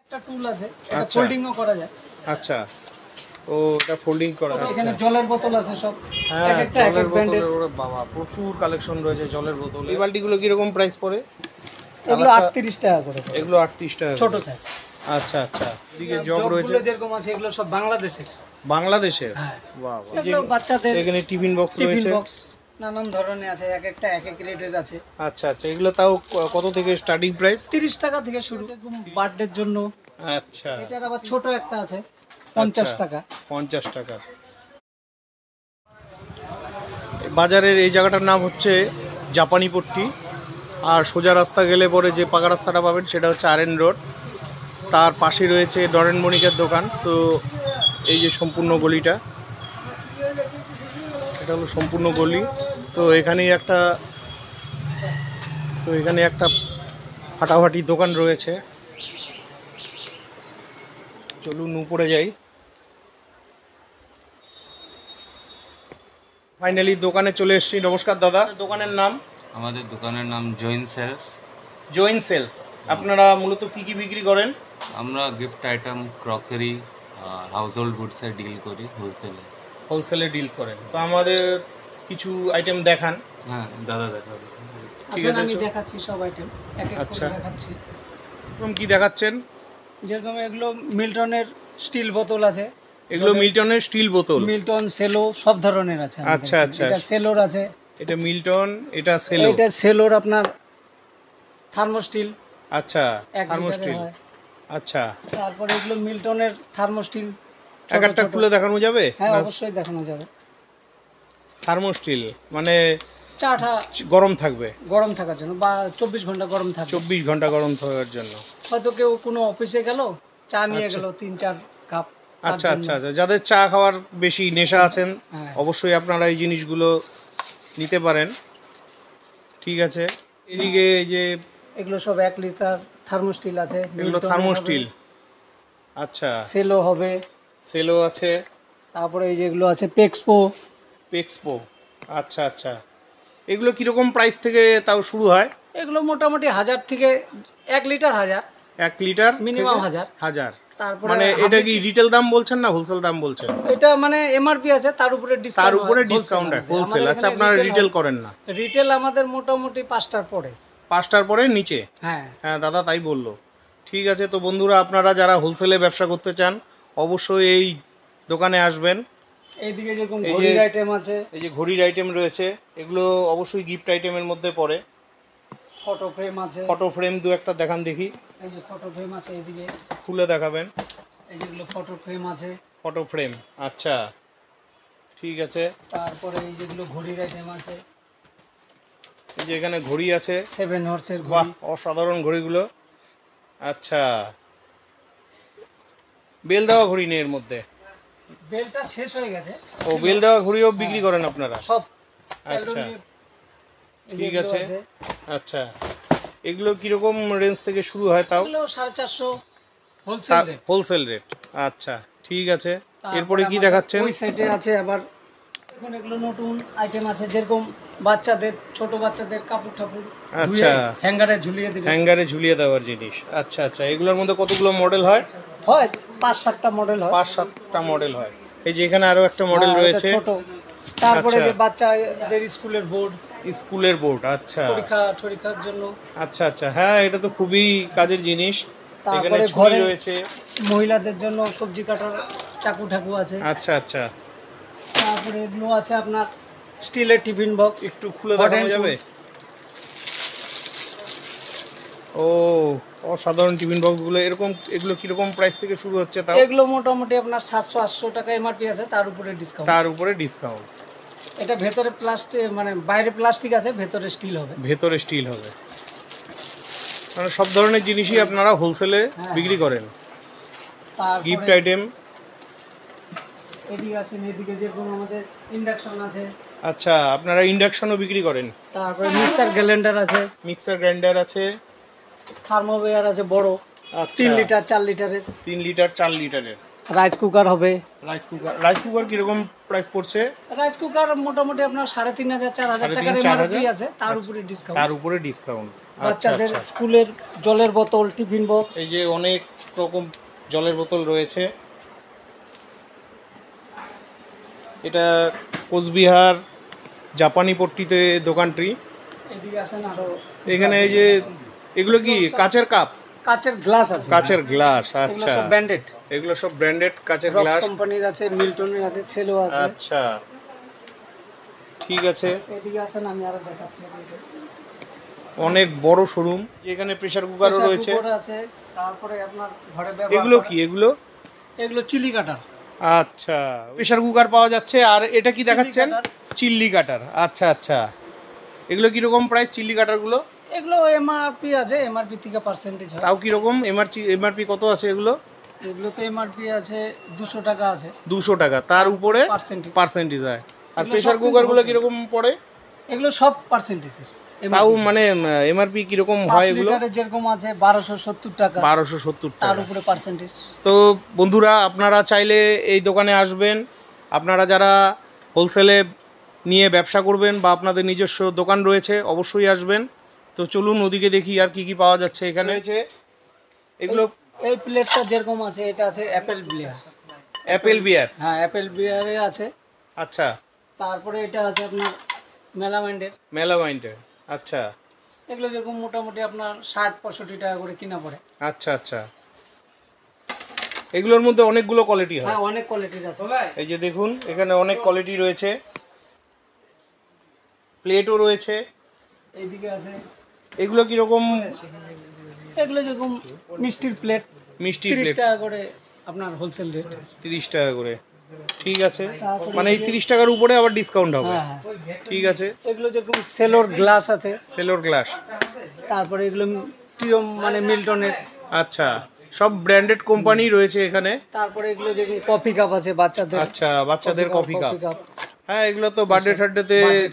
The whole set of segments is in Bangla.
একটা টুল আছে, এটা ফোল্ডিংও করা যায়। আচ্ছা, ও এটা ফোল্ডিং করা যায়। এখানে জলের বোতল আছে সব, হ্যাঁ, এক একটা এক জলের এক ব্র্যান্ডের। বোতলের ওরে বাবা প্রচুর কালেকশন রয়েছে জলের বোতল। এই বালতিগুলো কিরকম প্রাইস পড়ে? এগুলো 38 টাকা করে, এগুলো 38 টাকা ছোট সাইজ। আচ্ছা আচ্ছা, এদিকে জগ রয়েছে যেরকম আছে এগুলো সব বাংলাদেশের। বাংলাদেশের? হ্যাঁ, বাহ বাহ। এগুলো বাচ্চাদের এখানে টিফিন বক্স টিফিন রয়েছে, বক্স নানান ধরনের আছে, এক একটা এক এক রেটের আছে। আচ্ছা আচ্ছা, এগুলো তাও কত থেকে স্টার্টিং প্রাইস? 30 টাকা থেকে শুরু, এরকম বার্থডের জন্য। আচ্ছা, এটার আবার ছোট একটা আছে 50 টাকা। 50 টাকা। বাজারের এই জায়গাটার নাম হচ্ছে জাপানি পট্টি, আর সোজা রাস্তা গেলে পরে যে পাকা রাস্তাটা পাবেন সেটা হচ্ছে আরএন রোড, তার পাশে রয়েছে ডরেন মনিকের দোকান। তো এই যে সম্পূর্ণ গলিটা, এটা হলো সম্পূর্ণ গলি। তো এখানে একটা ফাটাফাটি দোকান রয়েছে। চলুন উপরে যাই। ফাইনালি দোকানে চলে এসেছি। নমস্কার দাদা, দোকানের নাম? আমাদের দোকানের নাম জৈন সেলস। জৈন সেলস। আপনারা মূলত কি কি বিক্রি করেন? আমরা gift item, crockery, household গুডসে ডিল করি হোলসেলে। হোলসেলে ডিল করেন, তো আমাদের কিছু আইটেম দেখান। হ্যাঁ দাদা দেখাবো। ঠিক আছে, আমি দেখাচ্ছি সব আইটেম এক এক করে দেখাচ্ছি। এরকম কি দেখাচ্ছেন? যেরকম এগুলো মিল্টনের স্টিল বোতল আছে, এগুলো মিল্টনের স্টিল বোতল। মিল্টন, সেলো সব ধরনের আছে। আচ্ছা আচ্ছা, এটা সেলোর আছে, এটা মিল্টন, এটা সেলো। এটা সেলোর আপনার থার্মোস্টিল। আচ্ছা, 1 থার্মোস্টিল। লিটারের হয়। আচ্ছা, তারপরে এগুলো মিল্টনের থার্মোস্টিল। এক একটা খুলে দেখানো যাবে? হ্যাঁ অবশ্যই দেখানো যাবে। থার্মোস্টিল মানে চাটা গরম থাকবে, গরম থাকার জন্য, বা 24 ঘন্টা গরম থাকবে। 24 ঘন্টা গরম থাকার জন্য। হয়তো কেউ কোনো অফিসে গেল, চা নিয়ে গেল 3-4 কাপ। আচ্ছা আচ্ছা আচ্ছা, যাদের চা খাওয়ার বেশি নেশা আছেন অবশ্যই আপনারা এই জিনিসগুলো নিতে পারেন। ঠিক আছে, এদিকে এই যে এগুলো সব 1 লিটার থার্মোস্টিল আছে, এগুলো থার্মোস্টিল। আচ্ছা, সেলো হবে, সেলো আছে। তারপরে এই যেগুলো আছে পেক্সপো। পেক্সপো, আচ্ছা আচ্ছা। এগুলো কীরকম প্রাইস থেকে তাও শুরু হয়? এগুলো মোটামুটি 1000 থেকে 1 লিটার 1000, 1 লিটার মিনিমাম 1000। তারপরে মানে এটা কি রিটেল দাম বলছেন না হোলসেল দাম বলছেন? এটা মানে এমআরপি আছে, তার উপরে ডিসকাউন্ট হয় হোলসেল। আচ্ছা, আপনারা রিটেল করেন না? রিটেল আমাদের মোটামুটি 5টার পরে। 5টার পরে নিচে? হ্যাঁ হ্যাঁ দাদা তাই বললো। ঠিক আছে, তো বন্ধুরা আপনারা যারা হোলসেলে ব্যবসা করতে চান অবশ্যই এই দোকানে আসবেন। এইদিকে যেরকম ঘড়ির আইটেম আছে, এই যে ঘড়ির আইটেম রয়েছে, এগুলো অবশ্যই গিফট আইটেমের মধ্যে পড়ে। ফটো ফ্রেম আছে, ফটো ফ্রেম দু একটা দেখান দেখি। এই যে ফটো ফ্রেম আছে, এইদিকে খুলে দেখাবেন। এই যেগুলো ফটো ফ্রেম আছে, ফটো ফ্রেম, আচ্ছা ঠিক আছে। তারপরে এই যেগুলো ঘড়ির আইটেম আছে, এই যে এখানে ঘড়ি আছে 7 হর্সের বাহ, ঘড়ি। অসাধারণ ঘড়িগুলো। আচ্ছা, বেল দেওয়া ঘড়ি নেই এর মধ্যে? বেলটা শেষ হয়ে গেছে। ও, বেল দেওয়া ঘড়িও বিক্রি করেন আপনারা? সব আচ্ছা ঠিক আছে। আচ্ছা, এগুলো কিরকম রেঞ্জ থেকে শুরু হয় তাও? এগুলো 450 হোলসেল রেট। হোলসেল রেট, আচ্ছা ঠিক আছে। এরপরে কি দেখাচ্ছেন? ওই সাইডে আছে আবার এখন এগুলো নতুন আইটেম আছে, যেরকম বাচ্চাদের, ছোট বাচ্চাদের কাপড় ঠাকুর আচ্ছা, হ্যাঙ্গারে ঝুলিয়ে দিবে, হ্যাঙ্গারে ঝুলিয়ে দেওয়ার জিনিস। আচ্ছা আচ্ছা, এগুলোর মধ্যে কতগুলো মডেল হয়? 5-7টা মডেল হয়। 5-7টা মডেল হয়। এই যে এখানে আরো একটা মডেল রয়েছে ছোট। তারপরে যে বাচ্চাদের স্কুলের বোর্ড, স্কুলের বোর্ড, আচ্ছা পরীক্ষার জন্য। আচ্ছা আচ্ছা, হ্যাঁ এটা তো খুবই কাজের জিনিস। এখানে ছুরি রয়েছে, মহিলাদের জন্য সবজি কাটার চাকু ঠাকু আছে। আচ্ছা আচ্ছা, তারপরে এগুলো আছে আপনার স্টিলের টিফিন বক্স। একটু খুলে দেখানো যাবে? ও, অসাধারণ টিফিন বক্সগুলো। এগুলো কিরকম প্রাইস থেকে শুরু হচ্ছে তাও? এগুলো মোটামুটি আপনার 700-800 টাকা এমআরপি আছে, তার উপরে ডিসকাউন্ট। এটা ভেতরে প্লাস্টিক, মানে বাইরে প্লাস্টিক আছে, ভেতরে স্টিল হবে। মানে সব ধরনের জিনিসই আপনারা হোলসেলে বিক্রি করেন। Gift item. এদিকে আসেন, এদিকে যেরকম আমাদের ইন্ডাকশন আছে। আচ্ছা, আপনারা ইন্ডাকশনও বিক্রি করেন? তারপরে মিক্সার গ্রাইন্ডার আছে, থার্মোওয়্যার আছে বড়, 3 লিটার 4 লিটারের। 3 লিটার 4 লিটারের। রাইস কুকার হবে। রাইস কুকার কিরকম প্রাইস পড়ছে? রাইস কুকার মোটামুটি আপনার 3,500 4,000 টাকার 3,500 এমআরপি আছে, তার উপরে ডিসকাউন্ট। তার উপরে ডিসকাউন্ট। বাচ্চাদের স্কুলের জলের বোতল, টিফিন বক্স, এই যে অনেক রকম জলের বোতল রয়েছে। এটা কোচবিহার জাপানি পট্টিতে দোকানটি। এদিকে আসেন আরো। এখানে এই যে এগুলো কি কাচের কাপ? কাচের গ্লাস আছে। কাচের গ্লাস, এগুলো আচ্ছা। সব ব্র্যান্ডেড। এগুলো সব ব্র্যান্ডেড কাচের রক্স গ্লাস। কোম্পানির আছে, মিল্টনের আছে, ছেলো আছে। আচ্ছা, ঠিক আছে। এদিকে আসেন, আমি আরো দেখাচ্ছি। অনেক বড় শোরুম। এখানে প্রেসার কুকারও রয়েছে। কুকার আছে, তারপরে আপনার ঘরে ব্যবহার এগুলো কি? এগুলো চিলি কাটার। আচ্ছা, প্রেসার কুকার পাওয়া যাচ্ছে। আর এটা কি দেখাচ্ছেন? চিল্লি কাটার। আচ্ছা আচ্ছা, এগুলো কিরকম প্রাইস চিল্লি কাটারগুলো? এগুলো এমআরপি আছে, এমআরপি থেকে পার্সেন্টেজ হয়। তাও কিরকম এমআরপি কত আছে এগুলো? এগুলো তো এমআরপি আছে 200 টাকা আছে। 200 টাকা, তার উপরে পার্সেন্টেজ হয়। আর প্রেসার কুকারগুলো কিরকম পড়ে? এগুলো সব পার্সেন্টেজের। তাও মানে এমআরপি কিরকম হয় এগুলো? যেরকম আছে 1270 টাকা। 1270 টাকা, তার উপরে পার্সেন্টেজ। তো বন্ধুরা, আপনারা চাইলে এই দোকানে আসবেন। আপনারা যারা হোলসেলে নিয়ে ব্যবসা করবেন বা আপনাদের নিজস্ব দোকান রয়েছে, অবশ্যই আসবেন। তো চলুন ওদিকে দেখি আর কি কি পাওয়া যাচ্ছে এখানে। এগুলো এই প্লেটটা যেরকম আছে, এটা আছে অ্যাপেল বিয়ার। অ্যাপেল বিয়ার? হ্যাঁ, অ্যাপেল বিয়ারে আছে। আচ্ছা। তারপরে এটা আছে আপনার মেলামাইন্ডের। আচ্ছা। এগুলো যেরকম মোটামুটি আপনার 60-65 টাকা করে কিনা পড়ে। আচ্ছা আচ্ছা, এগুলোর মধ্যে অনেকগুলো কোয়ালিটি হয়? হ্যাঁ, অনেক কোয়ালিটির আছে। এই যে দেখুন, এখানে অনেক কোয়ালিটি রয়েছে। প্লেটও রয়েছে। এইদিকে আছে। এগুলো কিরকম? এগুলো যেরকম মিষ্টির প্লেট, 30 টাকা করে আপনার হোলসেল রেট। 30 টাকা করে, ঠিক আছে। মানে এই 30 টাকার উপরে আবার ডিসকাউন্ট হবে? হ্যাঁ, ঠিক আছে। এগুলো যেরকম সেলোর গ্লাস আছে। সেলোর গ্লাস। তারপরে এগুলো টিরম মানে মিল্টনের। আচ্ছা, সব ব্র্যান্ডেড কোম্পানি রয়েছে এখানে। তারপরে এগুলো যেরকম কফি কাপ আছে বাচ্চাদের। আচ্ছা, বাচ্চাদের কফি কাপ। হ্যাঁ, এগুলো তো বার্থডে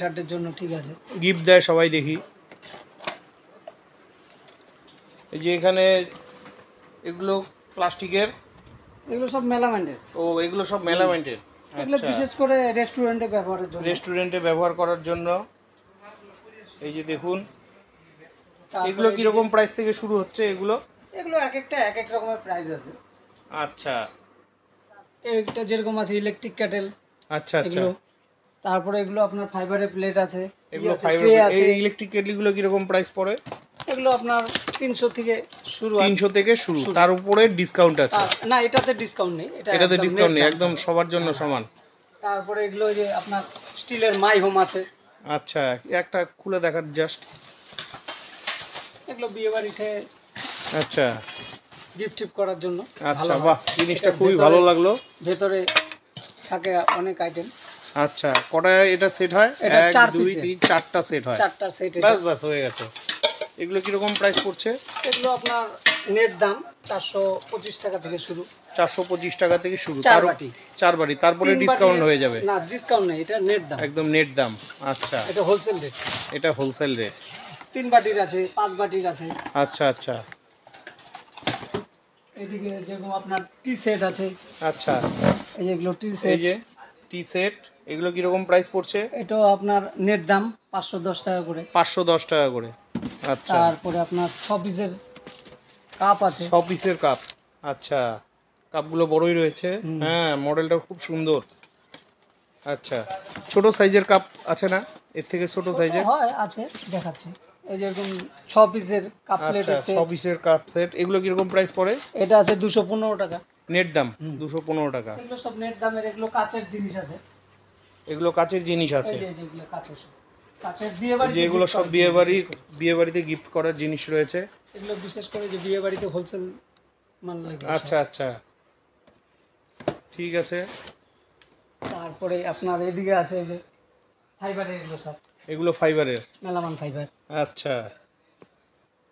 টার্থডের জন্য ঠিক আছে, গিফট দেয় সবাই দেখি। এই যে এখানে এগুলো প্লাস্টিকের। এগুলো সব মেলামাইন্ডের। ও, এগুলো সব মেলামাইন্ডের। এগুলো বিশেষ করে রেস্টুরেন্টে ব্যবহার করার জন্য। এই যে দেখুন, এগুলো কিরকম প্রাইস থেকে শুরু হচ্ছে এগুলো? এগুলো এক একটা এক এক রকমের প্রাইস আছে। আচ্ছা, এইটা যেরকম আছে ইলেকট্রিক কেটেল। আচ্ছা আচ্ছা। তারপরে এগুলো আপনার ফাইবারের প্লেট আছে। এগুলো ফাইবার। এই ইলেকট্রিক কেটলিগুলো কিরকম প্রাইস পড়ে? এগুলো আপনার 300 থেকে শুরু। 300 থেকে শুরু, তার উপরে ডিসকাউন্ট আছে? না, এটাতে ডিসকাউন্ট নেই। এটাতে ডিসকাউন্ট নেই, একদম সবার জন্য সমান। তারপরে এগুলো যে আপনার স্টিলের মাই হোম আছে। আচ্ছা, একটা খুলে দেখার জাস্ট। এগুলো বিয়ে বাড়িতে আচ্ছা, গিফট টিপ করার জন্য। আচ্ছা, বাহ, জিনিসটা খুবই ভালো লাগলো। ভেতরে থাকে অনেক আইটেম। আচ্ছা, কটা এটা সেট হয়? 1 2 3 4টা সেট হয়। 4টা সেট। বাস হয়ে গেছে। এগুলো কিরকম প্রাইস পড়ছে? এগুলো আপনার নেট দাম 425 টাকা থেকে শুরু। 425 টাকা থেকে শুরু। 4 বাটি, তারপরে ডিসকাউন্ট হয়ে যাবে? না, ডিসকাউন্ট নেই, এটা নেট দাম, একদম নেট দাম। আচ্ছা, এটা হোলসেল রেট। এটা হোলসেল রেট। 3 বাটির আছে, 5 বাটির আছে। আচ্ছা আচ্ছা। এদিকে যেরকম আপনার টি সেট আছে। আচ্ছা, এই যেগুলো টি সেট। এই যে টি সেট, এগুলো কিরকম প্রাইস পড়ছে? এটাও আপনার নেট দাম 510 টাকা করে। 510 টাকা করে। আচ্ছা। তারপরে আপনার 6 পিসের কাপ আছে। 6 পিসের কাপ। আচ্ছা, কাপগুলো বড়ই রয়েছে। হ্যাঁ, মডেলটা খুব সুন্দর। আচ্ছা, ছোট সাইজের কাপ আছে না? এর থেকে ছোট সাইজের হয়, আছে, দেখাচ্ছি। এই যেরকম 6 পিসের কাপ প্লেটের আচ্ছা, সেট। 6 পিসের কাপ সেট। এগুলো কিরকম প্রাইস পড়ে? এটা আছে 215 টাকা। নেট দাম 215 টাকা। এগুলো সব নেট দামের। এগুলো কাচের জিনিস আছে। এগুলো কাচের জিনিস আছে। এই যে যেগুলো কাচের বিয়ে বাড়ি, যেগুলো সব বিয়ে বাড়িতে গিফট করার জিনিস রয়েছে। এগুলো বিশেষ করে যে বিয়ে বাড়িতে হোলসেল মাল লাগে। আচ্ছা আচ্ছা, ঠিক আছে। তারপরে আপনার এদিকে আছে এই যে ফাইবারের, এগুলো সব। এগুলো ফাইবারের? মেলামান ফাইবার। আচ্ছা,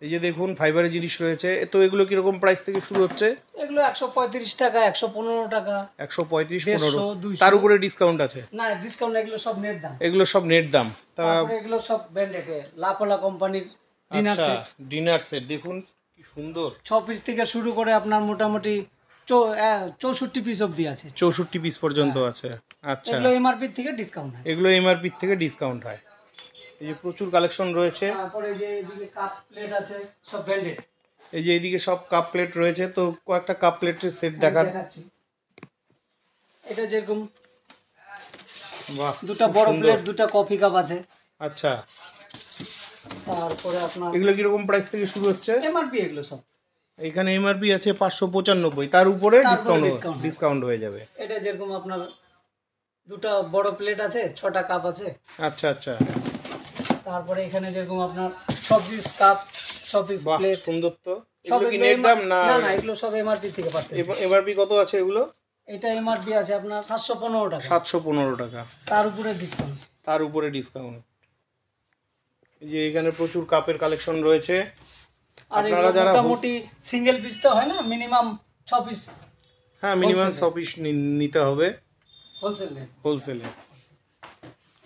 এই যে দেখুন ফাইবারের জিনিস রয়েছে। তো এগুলো কিরকম প্রাইস থেকে শুরু হচ্ছে? এগুলো 135 টাকা, 115 টাকা। 135, 150, 15, 200। তার উপরে ডিসকাউন্ট আছে? না, ডিসকাউন্ট। এগুলো সব নেট দাম। এগুলো সব নেট দাম। তারপরে এগুলো সব ব্র্যান্ডেড, লাপোলা কোম্পানির ডিনার সেট। ডিনার সেট দেখুন কি সুন্দর। 6 পিস থেকে শুরু করে আপনার মোটামুটি 64 পিস অবধি আছে। 64 পিস পর্যন্ত আছে। আচ্ছা, এগুলো এমআরপি থেকে ডিসকাউন্ট হয়। এগুলো এমআরপি থেকে ডিসকাউন্ট হয়। এই যে প্রচুর কালেকশন রয়েছে। তারপরে যে এদিকে কাপ প্লেট আছে সব ব্র্যান্ডেড। এই যে এইদিকে সব কাপ প্লেট রয়েছে, তো কয়েকটা কাপ প্লেটের সেট দেখাচ্ছি। এটা যেরকম বাহ, দুটো বড় প্লেট, দুটো কফি কাপ আছে। আচ্ছা, তারপরে আপনার এগুলো কিরকম প্রাইস থেকে শুরু হচ্ছে? এমআরপি এগুলো সব। এখানে এমআরপি আছে 595, তার উপরে ডিসকাউন্ট ডিসকাউন্ট হয়ে যাবে। এটা যেরকম আপনার দুটো বড় প্লেট আছে, 6টা কাপ আছে। আচ্ছা আচ্ছা, তারপরে এখানে যেরকম আপনার 6 পিস কাপ, 6 পিস বাহ প্লেট। সুন্দর তো। সব এগুলো কি নেট দাম না? না, এগুলো সব এমআরপি থেকে পাচ্ছে। এমআরপি কত আছে এগুলো? এটা এমআরপি আছে আপনার 715 টাকা। 715 টাকা, তার উপরে ডিসকাউন্ট। তার উপরে ডিসকাউন্ট। এই যে এখানে প্রচুর কাপের কালেকশন রয়েছে। আর আপনারা যারা মোটামুটি সিঙ্গেল পিস তো হয় না, মিনিমাম 6 পিস। হ্যাঁ, মিনিমাম 6 পিস নিতে হবে হোলসেলে।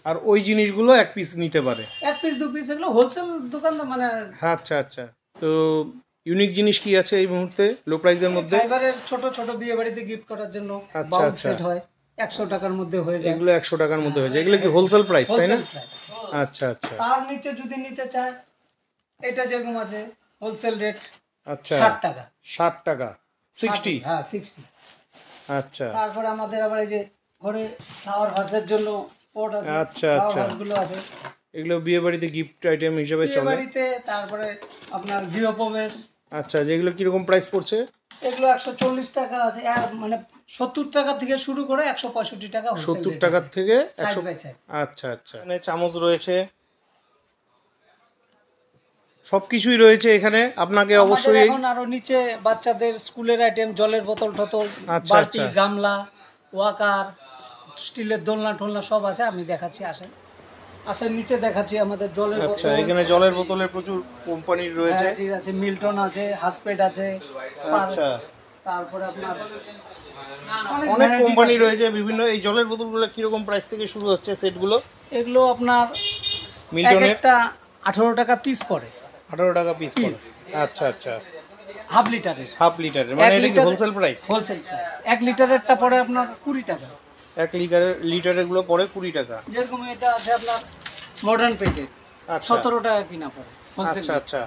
আর ওই জিনিসগুলো 1 পিস নিতে পারে। 1 পিস 2 পিস এগুলো হোলসেল দোকান মানে। আচ্ছা আচ্ছা, তো ইউনিক জিনিস কি আছে এই মুহূর্তে লো প্রাইসের মধ্যে? ফাইবারের ছোট ছোট বিয়ে বাড়িতে গিফট করার জন্য আচ্ছা, বাউল আচ্ছা। সেট হয়, 100 টাকার মধ্যে হয়ে যায়। এগুলো 100 টাকার মধ্যে হয়ে যায়। এগুলো কি হোলসেল প্রাইস, তাই না? Wholesale price। আচ্ছা আচ্ছা, তার নিচে যদি নিতে চায়, এটা যেরকম আছে হোলসেল রেট আচ্ছা 60 টাকা। 60 টাকা, 60। হ্যাঁ 60। আচ্ছা তারপরে আমাদের আবার এই যে ঘরে ফ্লাওয়ার ভাসের জন্য পট আছে। আচ্ছা, ফ্লাওয়ার আচ্ছা। ভাসগুলো আছে এগুলো বিয়ে বাড়িতে গিফট আইটেম হিসেবে বিয়ে চলে। বাড়িতে। তারপরে আপনার গৃহপ্রবেশ। আচ্ছা, যেগুলো কিরকম প্রাইস পড়ছে? এগুলো 140 টাকা আছে, মানে 70 টাকা থেকে শুরু করে 165 টাকা। 70 টাকার থেকে 100। By size. আচ্ছা আচ্ছা, এখানে চামচ রয়েছে, সবকিছুই রয়েছে এখানে। আপনাকে অবশ্যই এখন আরো নিচে বাচ্চাদের স্কুলের আইটেম, জলের বোতল টতল, আচ্ছা, বালতি, আচ্ছা। গামলা, ওয়াকার, স্টিলের দোলনা টোলনা সব আছে। আমি দেখাচ্ছি, আসেন নিচে দেখাচ্ছি আমাদের জলের আচ্ছা, বোতল। এখানে জলের বোতলের প্রচুর কোম্পানির রয়েছে। ভ্যারাইটির আছে, মিল্টন আছে, হাসপেড আছে, স্পার। আচ্ছা, তারপরে আপনার অনেক variety কোম্পানি আছে। রয়েছে বিভিন্ন। এই জলের বোতলগুলো কিরকম প্রাইস থেকে শুরু হচ্ছে সেটগুলো? এগুলো আপনার মিল্টনের একটা 18 টাকা পিস পড়ে। 18 টাকা পিস পড়ে। আচ্ছা আচ্ছা, হাফ লিটারের। হাফ লিটারের, মানে এটা কি হোলসেল প্রাইস? Wholesale price. 1 লিটারেরটা পড়ে আপনার 20 টাকা। 1 লিটারের গুলো পড়ে 20 টাকা। যেরকম এটা আছে আপনার মডার্ন প্যাকেট, আচ্ছা 17 টাকা কিনা পড়ে হোলসেল। আচ্ছা আচ্ছা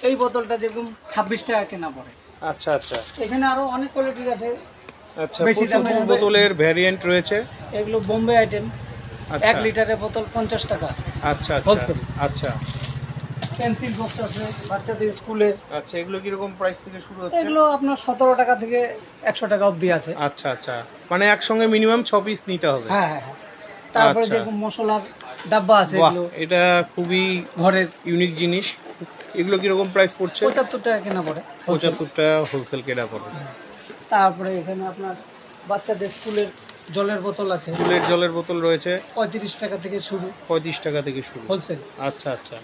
এই বোতলটা যেরকম 26 টাকা কেনা পড়ে। আচ্ছা আচ্ছা এখানে আরো অনেক কোয়ালিটির আছে। আচ্ছা, বেশি প্রচুর দামের হবে। বোতলের ভ্যারিয়েন্ট রয়েছে। এগুলো বোম্বে আইটেম। আচ্ছা 1 লিটারের বোতল 50 টাকা। আচ্ছা আচ্ছা Wholesale। আচ্ছা পেন্সিল বক্স আছে বাচ্চাদের স্কুলের। আচ্ছা, এগুলো কিরকম প্রাইস থেকে শুরু হচ্ছে? এগুলো আপনার 17 টাকা থেকে 100 টাকা অবধি আছে। আচ্ছা আচ্ছা, মানে একসঙ্গে মিনিমাম 6 পিস নিতে হবে। হ্যাঁ হ্যাঁ হ্যাঁ। তারপরে আচ্ছা। যেরকম মশলার ডাব্বা আছে, বাহ, এগুলো এটা খুবই ঘরের ইউনিক জিনিস। এগুলো কিরকম প্রাইস পড়ছে? 75 টাকা কেনা পড়ে। 75 টাকা হোলসেল কেনা পড়ে। তারপরে এখানে আপনার বাচ্চাদের স্কুলের জলের বোতল আছে, স্কুলের জলের বোতল রয়েছে 35 টাকা থেকে শুরু 35 টাকা থেকে শুরু। হোলসেল। আচ্ছা আচ্ছা,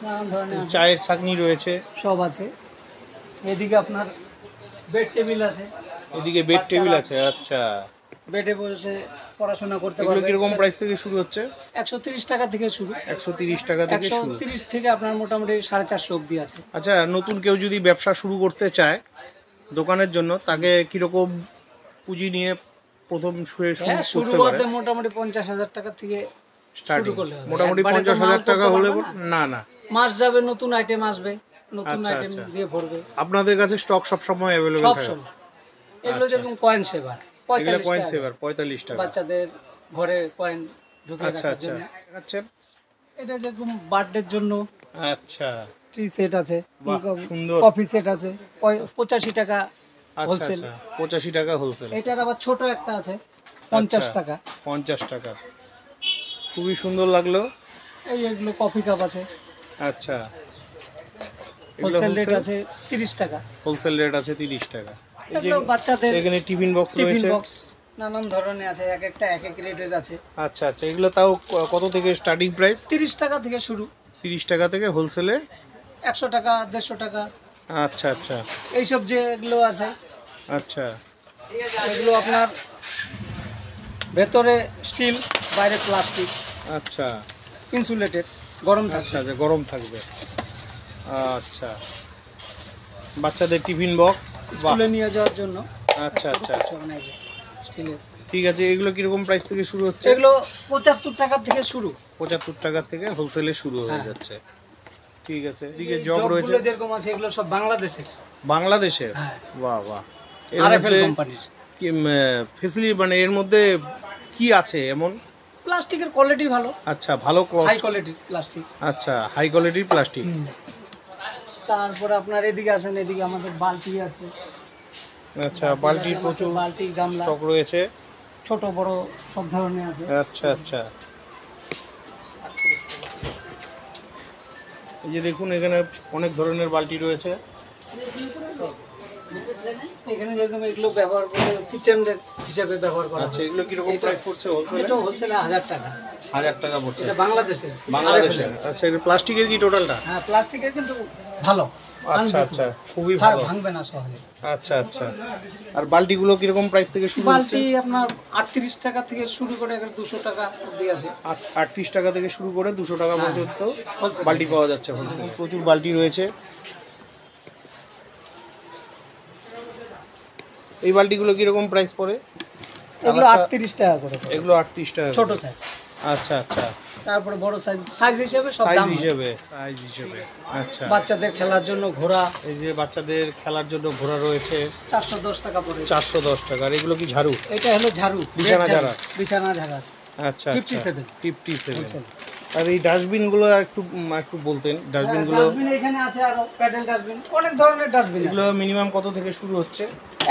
নানান ধরনের আছে, চায়ের ছাঁকনি রয়েছে, সব আছে। এদিকে আপনার বেড টেবিল আছে, এদিকে বেড টেবিল আছে। আচ্ছা, বেডে বসে পড়াশোনা করতে এগুলো পারবে। কিরকম প্রাইস থেকে শুরু হচ্ছে? 130 টাকা থেকে শুরু। 130 টাকা থেকে শুরু। 130 থেকে আপনার মোটামুটি 450 অবধি আছে। আচ্ছা, নতুন কেউ যদি ব্যবসা শুরু করতে চায় দোকানের জন্য, তাকে কিরকম পুঁজি নিয়ে প্রথম শুরু হ্যাঁ, শুরু করতে পারে? করতে মোটামুটি 50,000 টাকা থেকে স্টার্টিং করলে হবে। মোটামুটি একবারে তো 50,000 মাল টাকা করতে হলে পারবে না না, মাস যাবে, নতুন আইটেম আসবে, নতুন আচ্ছা, আইটেম আচ্ছা। দিয়ে ভরবে আপনাদের কাছে স্টক সব সময় অ্যাভেলেবল সব থাকে? সময়। এগুলো যেরকম কয়েন সেভার এগুলো 45 কয়েন টাকা। সেভার 45 টাকা। বাচ্চাদের ঘরে কয়েন ঢুকে আচ্ছা রাখার আচ্ছা, জন্য। দেখাচ্ছেন? এটা যেরকম বার্থডের জন্য আচ্ছা ট্রি সেট আছে, বাহ, সুন্দর। কফি সেট আছে, 85 টাকা আচ্ছা হোলসেল। আচ্ছা, 85 টাকা হোলসেল। এটার আবার ছোট একটা আছে 50 আচ্ছা, টাকা। 50 টাকা, খুবই সুন্দর লাগলো। এগুলো কফি কাপ আছে, আচ্ছা, হোলসেল রেট আছে 30 টাকা। হোলসেল রেট আছে 30 টাকা। এই যে এগুলো বাচ্চাদের এখানে টিফিন বক্স টিফিন রয়েছে। বক্স নানান ধরনের আছে, এক একটা এক এক রেটের আছে। আচ্ছা আচ্ছা, এগুলো তাও কত থেকে স্টার্টিং প্রাইস? 30 টাকা থেকে শুরু, 30 টাকা থেকে হোলসেলে। 100 টাকা, 150 টাকা, আচ্ছা আচ্ছা এইসব যেগুলো আছে। আচ্ছা এগুলো আপনার ভেতরে স্টিল, বাইরে প্লাস্টিক, আচ্ছা ইনসুলেটেড, গরম থাকছে। আচ্ছা আচ্ছা, গরম থাকবে। আচ্ছা, বাচ্চাদের টিফিন বক্স, স্কুলে নিয়ে যাওয়ার জন্য। আচ্ছা আচ্ছা মানে এই যে স্টিলের। ঠিক আছে, এগুলো কিরকম প্রাইস থেকে শুরু হচ্ছে? এগুলো 75 টাকা থেকে শুরু। 75 টাকা থেকে হোলসেলে শুরু হয়ে হ্যাঁ। যাচ্ছে। ঠিক আছে, এদিকে জগ রয়েছে জবগুলো যেরকম আছে এগুলো সব বাংলাদেশের। বাংলাদেশের। হ্যাঁ। বাহ বাহ। এর আরএফএল মধ্যে কোম্পানির। কি ফেসিলিটি, মানে এর মধ্যে কি আছে এমন? প্লাস্টিকের কোয়ালিটি ভালো, আচ্ছা, ভালো হাই কোয়ালিটির প্লাস্টিক। আচ্ছা, হাই কোয়ালিটির প্লাস্টিক। তারপরে আপনার এদিকে আসেন, এদিকে আমাদের বালতি আছে। আচ্ছা, বালতির প্রচুর বালতি, গামলা, স্টক রয়েছে। ছোট বড় সব ধরনের আছে। আচ্ছা আচ্ছা। এই যে দেখুন, এখানে অনেক ধরনের বালতি রয়েছে। এখানে যেরকম এগুলো ব্যবহার করে কিচেন হিসেবে ব্যবহার করা আচ্ছা, হয়। এগুলো কিরকম প্রাইস পড়ছে হোলসেলে? এটা হোলসেলে 1000 টাকা। 1000 টাকা পড়ছে এটা বাংলাদেশের। বাংলাদেশে। আচ্ছা, এটা প্লাস্টিকের কি টোটালটা? হ্যাঁ, প্লাস্টিকের কিন্তু ভালো। আচ্ছা আচ্ছা, খুবই ভালো, ভালো। ভাঙবে না সহজে। আচ্ছা আচ্ছা। আর বালতিগুলো কিরকম প্রাইস থেকে শুরু হচ্ছে? বালতি আপনার 38 টাকা থেকে শুরু করে এখন 200 টাকা অবধি আছে। 38 টাকা থেকে শুরু করে 200 টাকা পর্যন্ত wholesale। বালতি পাওয়া যাচ্ছে হোলসেল। প্রচুর বালতি রয়েছে। এই বালতিগুলো কিরকম প্রাইস পড়ে? এগুলো 38 টাকা করে পড়ে। এগুলো 38 টাকা ছোট করে। সাইজ। আচ্ছা আচ্ছা, তারপরে বড় সাইজ, সাইজ হিসেবে সব সাইজ দাম হয়। হিসেবে। আচ্ছা, বাচ্চাদের খেলার জন্য ঘোড়া এই যে বাচ্চাদের খেলার জন্য ঘোড়া রয়েছে 410 টাকা পড়ে। 410 টাকা। আর এগুলো কি ঝাড়ু? এটা হলো ঝাড়ু, বিছানা red ঝাড়া। বিছানা ঝাড়া। আচ্ছা 57 57। Wholesale। আর এই ডাস্টবিনগুলো একটু বলতেন, ডাস্টবিনগুলো ডাস্টবিন এখানে আছে, আরো প্যাডেল ডাস্টবিন, অনেক ধরনের ডাস্টবিন আছে। এগুলো মিনিমাম কত থেকে শুরু হচ্ছে?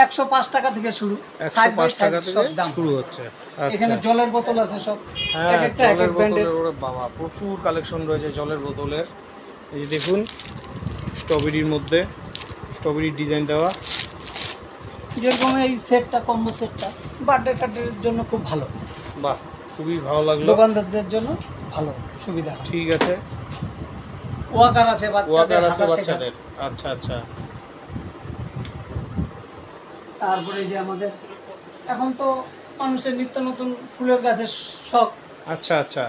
105 টাকা থেকে শুরু, সাইজ বাই 105 সাইজ টাকা থেকে সব দাম। শুরু হচ্ছে। এখানে আচ্ছা, জলের বোতল আছে সব, হ্যাঁ, এক একটা এক জলের এক ব্র্যান্ডের। বোতলের, ওরে বাবা, প্রচুর কালেকশন রয়েছে জলের বোতলের। এই যে দেখুন, স্ট্রবেরির মধ্যে স্ট্রবেরির ডিজাইন দেওয়া। যেরকম এই সেটটা, কম্বো সেটটা বার্থডে টার্থডের জন্য খুব ভালো, বাহ, খুবই ভালো লাগলো। দোকানদারদের জন্য ভালো সুবিধা। ঠিক আছে। ওয়াকার আছে বাচ্চাদের, ওয়াকার আছে হাঁটা শেখার। বাচ্চাদের। আচ্ছা আচ্ছা। তারপরে এই যে আমাদের এখন তো মানুষের নিত্য নতুন ফুলের গাছের শখ, আচ্ছা আচ্ছা।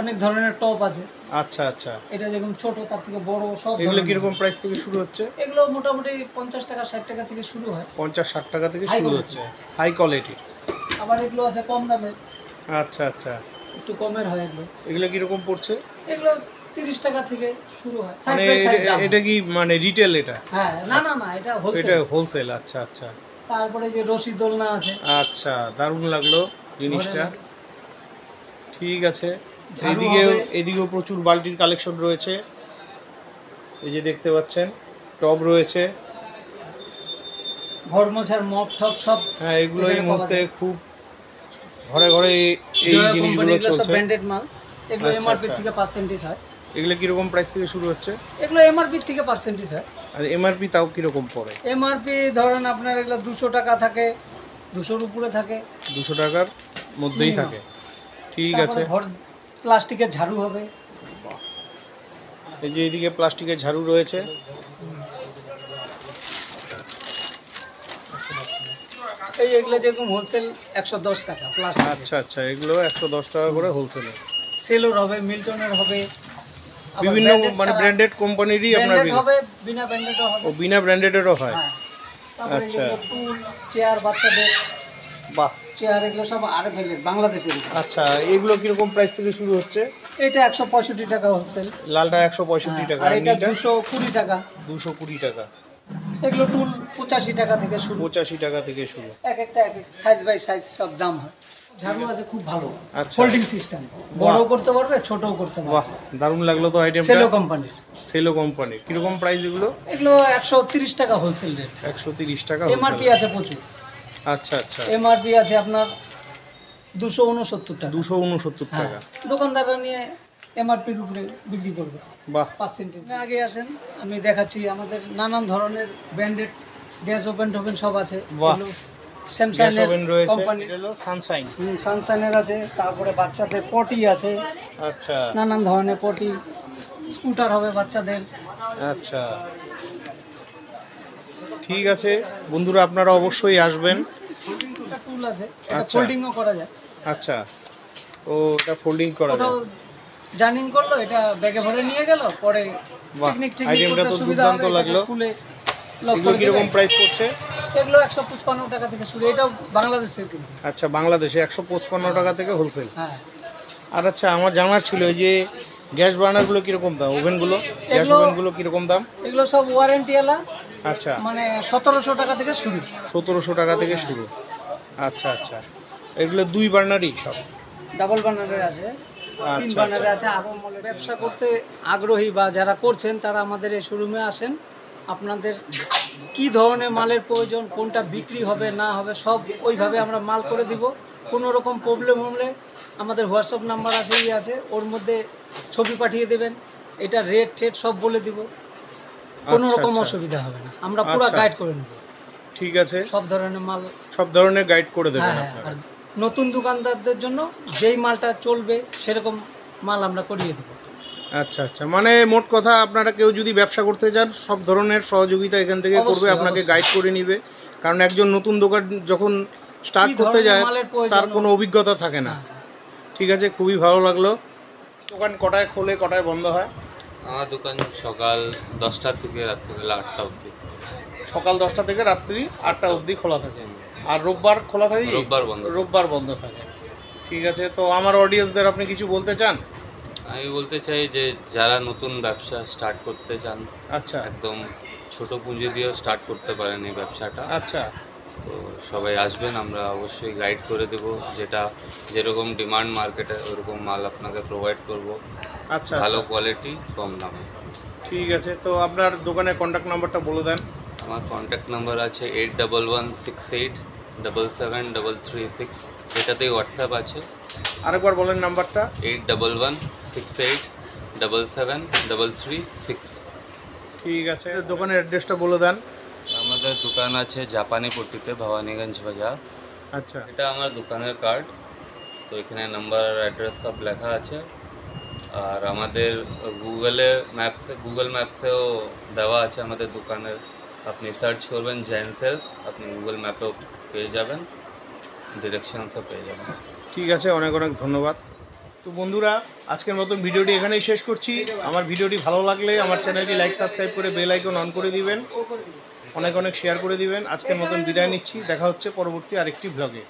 অনেক ধরনের টপ আছে। আচ্ছা আচ্ছা। এটা যেরকম ছোট, তার থেকে বড় সব এগুলো ধরনের। কিরকম প্রাইস থেকে শুরু হচ্ছে? এগুলো মোটামুটি 50 টাকা 60 টাকা থেকে শুরু হয়। 50-60 টাকা থেকে High শুরু quality। হচ্ছে, হাই কোয়ালিটির। আবার এগুলো আছে কম দামের, আচ্ছা আচ্ছা। একটু কমের হয় এগুলো। এগুলো কিরকম পড়ছে? এগুলো 30 টাকা থেকে শুরু হয়। সাইজ মানে বাই সাইজ দাম। এটা কি মানে রিটেল? এটা হ্যাঁ, না না না, এটা এটা হোলসেল। হোলসেল। আচ্ছা আচ্ছা। তারপরে যে রশি দোলনা আছে। আচ্ছা, দারুণ লাগলো জিনিসটা। ঘরে ঠিক আছে। ঝাড়ু এইদিকেও হবে। এদিকেও প্রচুর বালতির কালেকশন রয়েছে। এই যে দেখতে পাচ্ছেন, টব রয়েছে। ঘর মোছার মপ টপ সব। হ্যাঁ, এগুলো এই এখানে মুহূর্তে পাওয়া যায়। খুব ঘরে ঘরে এই জয়া জিনিসগুলো কোম্পানি, এগুলো সব চলছে। ব্র্যান্ডেড মাল। এগুলো আচ্ছা, এমআরপি আচ্ছা। থেকে পার্সেন্টেজ হয়। এগুলো কিরকম প্রাইস থেকে শুরু হচ্ছে? এগুলো এমআরপি থেকে পার্সেন্টেজ হয়। আর এমআরপি তাও কিরকম পড়ে? এমআরপি ধরেন আপনার এগুলো 200 টাকা থাকে, 200-র উপরে থাকে। 200 টাকার মধ্যেই Minimum। থাকে। ঠিক আছে। তারপরে ঘর প্লাস্টিকের ঝাড়ু হবে। এই যে এইদিকে প্লাস্টিকের ঝাড়ু রয়েছে। এই এগুলো যেরকম হোলসেল 110 টাকা প্লাস্টিক। আচ্ছা আচ্ছা, এগুলো 110 টাকা করে হোলসেলে। সেলোর হবে, মিল্টনের হবে, আবার বিভিন্ন branded মানে ছাড়া- ব্র্যান্ডেড কোম্পানিরই আপনার branded হবে, বিনা ব্র্যান্ডেডও হবে। ও বিনা ব্র্যান্ডেডেরও হয়। হ্যাঁ। তারপরে আচ্ছা। যেগুলো টুল, চেয়ার, বাচ্চাদের বাহ। চেয়ার, এগুলো সব আরএফএল বাংলাদেশের। আচ্ছা, এগুলো কিরকম প্রাইস থেকে শুরু হচ্ছে? এটা 165 টাকা হোলসেল। লালটা 165 টাকা, আর আর এটা নীলটা 220 টাকা। 220 টাকা। এগুলো টুল 85 টাকা থেকে শুরু। 85 টাকা থেকে শুরু। এক একটা এক এক সাইজ বাই সাইজ সব দাম হয়। ঝাড়ু আছে খুব ভালো, আচ্ছা। ফোল্ডিং সিস্টেম, বড়ও করতে পারবে, ছোটও করতে বাহ, পারবে। দারুণ লাগলো তো আইটেমটা। সেলো কোম্পানির। Cello company. কিরকম প্রাইস এগুলো? এগুলো 130 টাকা হোলসেল রেট। 130 টাকা এমআরপি wholesale। আছে প্রচুর। আচ্ছা আচ্ছা। এমআরপি আছে আপনার 269 টাকা। 269 হ্যাঁ, টাকা। দোকানদাররা নিয়ে এমআরপির উপরে বিক্রি করবে বাহ। পার্সেন্টেজ। আগে আসেন, আমি দেখাচ্ছি আমাদের নানান ধরনের ব্র্যান্ডেড গ্যাস ওভেন টোভেন সব আছে। বাহ। স্যামসাং গ্যাস ওভেন রয়েছে। কোম্পানি, এটা হলো সানশাইন। সানশাইনের আছে। তারপরে বাচ্চাদের পটি আছে, আচ্ছা নানান ধরনের পটি। স্কুটার হবে বাচ্চাদের। আচ্ছা। ঠিক আছে বন্ধুরা, আপনারা অবশ্যই আসবেন। একটা টুল আছে, এটা আচ্ছা। ফোল্ডিংও করা যায়। আচ্ছা, ও এটা ফোল্ডিং করা কোথাও যায়। জার্নিং করলো, এটা ব্যাগে ভরে নিয়ে গেল, পরে বাহ, পিকনিক আইটেমটা করতে তো সুবিধা দুর্দান্ত হবে, এটাকে লাগলো। খুলে এগুলো কীরকম প্রাইস পড়ছে? এগুলো 155 টাকা থেকে শুরু, এটাও বাংলাদেশের কিন্তু। আচ্ছা, বাংলাদেশে 155 টাকা থেকে হোলসেল। হ্যাঁ। আর আচ্ছা, আমার জানার ছিল এই যে গ্যাস বার্নারগুলো কীরকম দাম, ওভেনগুলো, গ্যাস ওভেনগুলো কীরকম দাম? এগুলো সব ওয়ারেন্টিওয়ালা, আচ্ছা, মানে 1700 টাকা থেকে শুরু। 1700 টাকা থেকে শুরু। আচ্ছা আচ্ছা, এগুলো 2 বার্নারই সব? ডাবল বার্নারের আছে, 3 আচ্ছা বার্নারের আছে। আরও ব্যবসা করতে আগ্রহী বা যারা করছেন তারা আমাদের এই শোরুমে আসেন। আপনাদের কি ধরনের মালের প্রয়োজন, কোনটা বিক্রি হবে না হবে, সব ওইভাবে আমরা মাল করে দিব। কোনো রকম প্রবলেম হলে আমাদের হোয়াটসঅ্যাপ নাম্বার আছে, আছে, ওর মধ্যে ছবি পাঠিয়ে দেবেন, এটা রেট ঠেট সব বলে দিব। কোনো আচ্ছা, রকম আচ্ছা। অসুবিধা হবে না, আমরা পুরো আচ্ছা। গাইড করে নেব। ঠিক আছে, সব ধরনের মাল, সব ধরনের গাইড করে দেবেন হ্যাঁ, আপনারা। আর নতুন দোকানদারদের জন্য যেই মালটা চলবে সেরকম মাল আমরা করিয়ে দেবো। আচ্ছা আচ্ছা, মানে মোট কথা আপনারা কেউ যদি ব্যবসা করতে চান সব ধরনের সহযোগিতা এখান থেকে করবে, অবশ্যই, আপনাকে অবশ্যই। গাইড করে নিবে। কারণ একজন নতুন দোকান যখন স্টার্ট কি করতে ধরনের যায় মালের প্রয়োজন তার কোনো অভিজ্ঞতা থাকে না। ঠিক আছে, খুবই ভালো লাগলো। দোকান কটায় খোলে, কটায় বন্ধ হয়? আমার দোকান সকাল 10টা থেকে রাত্রিবেলা 8টা অবধি। সকাল 10টা থেকে রাত্রি 8টা অবধি খোলা থাকে। আর রোববার খোলা থাকে? রোববার বন্ধ। রোববার বন্ধ থাকে। ঠিক আছে, তো আমার অডিয়েন্সদের আপনি কিছু বলতে চান? আমি বলতে চাই যে যারা নতুন ব্যবসা স্টার্ট করতে চান, আচ্ছা একদম ছোট পুঁজি দিয়েও স্টার্ট করতে পারেন এই ব্যবসাটা। আচ্ছা তো সবাই আসবেন, আমরা অবশ্যই গাইড করে দেব, যেটা যেরকম ডিমান্ড মার্কেটে ওরকম মাল আপনাকে প্রোভাইড করব, আচ্ছা ভালো আচ্ছা, কোয়ালিটি, কম দামে। ঠিক আছে, তো আপনার দোকানের কন্ট্যাক্ট নাম্বারটা বলে দেন। আমার কন্ট্যাক্ট নাম্বার আছে 8116877336, এটাতেই হোয়াটসঅ্যাপ আছে। আরেকবার বলেন নাম্বারটা। 8116877336। ঠিক আছে, দোকানের অ্যাড্রেসটা বলে দেন। আমাদের দোকান আছে জাপানি পট্টিতে, ভবানীগঞ্জ বাজার। আচ্ছা এটা আমার দোকানের কার্ড, তো এখানে নাম্বার আর অ্যাড্রেস সব লেখা আছে। আর আমাদের গুগল ম্যাপসেও দেওয়া আছে আমাদের দোকানের, আপনি সার্চ করবেন জেন সেলস, আপনি গুগল ম্যাপেও পেয়ে যাবেন, ডিরেকশনসও পেয়ে যাবেন। ঠিক আছে, অনেক অনেক ধন্যবাদ। তো বন্ধুরা, আজকের মতন ভিডিওটি এখানেই শেষ করছি। আমার ভিডিওটি ভালো লাগলে আমার চ্যানেলটি লাইক সাবস্ক্রাইব করে বেল আইকন অন করে দিবেন, অনেক অনেক শেয়ার করে দিবেন। আজকের মতন বিদায় নিচ্ছি, দেখা হচ্ছে পরবর্তী আরেকটি ব্লগে।